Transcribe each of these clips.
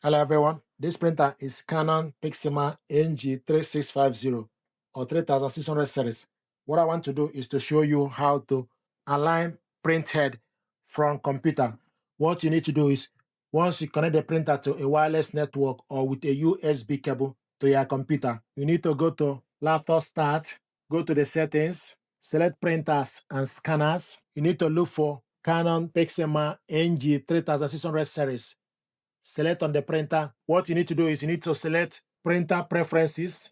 Hello everyone, this printer is Canon Pixma MG3650 or 3600 series. What I want to do is to show you how to align print head from computer. What you need to do is, once you connect the printer to a wireless network or with a USB cable to your computer, you need to go to Laptop Start, go to the settings, select printers and scanners. You need to look for Canon Pixma MG3600 series. Select on the printer. What you need to do is you need to select printer preferences,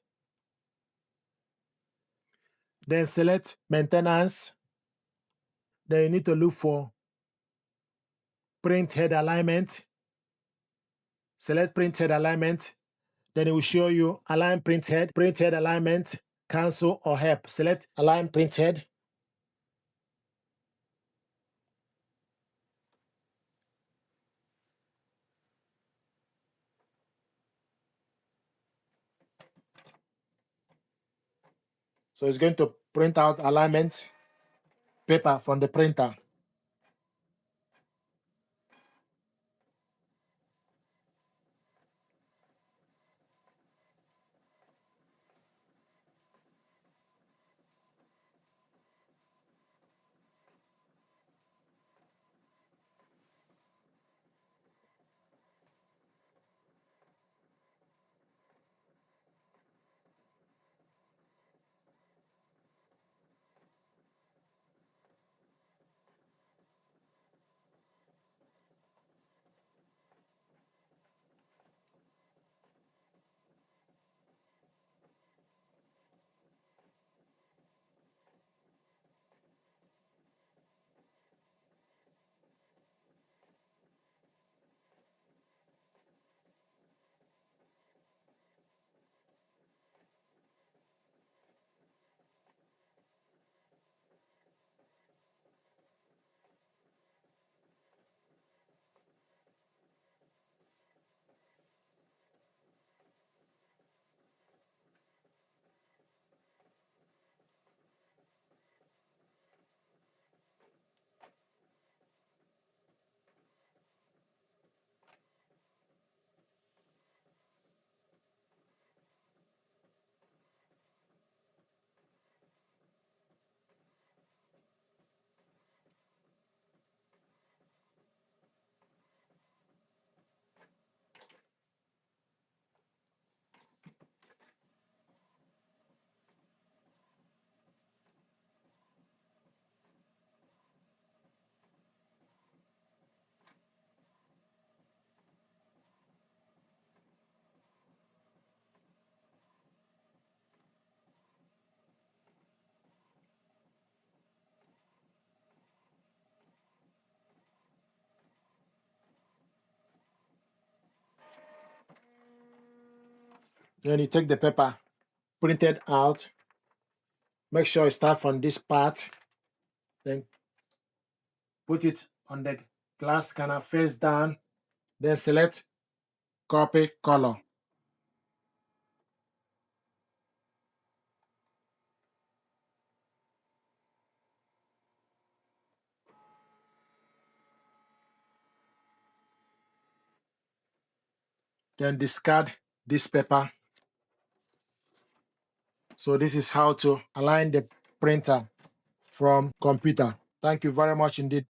then select maintenance. Then you need to look for print head alignment. Select print head alignment. Then it will show you align print head alignment, cancel or help. Select align print head. So it's going to print out alignment paper from the printer. Then you take the paper printed out. Make sure you start from this part. Then put it on the glass scanner face down. Then select copy color. Then discard this paper. So this is how to align the printer from computer. Thank you very much indeed.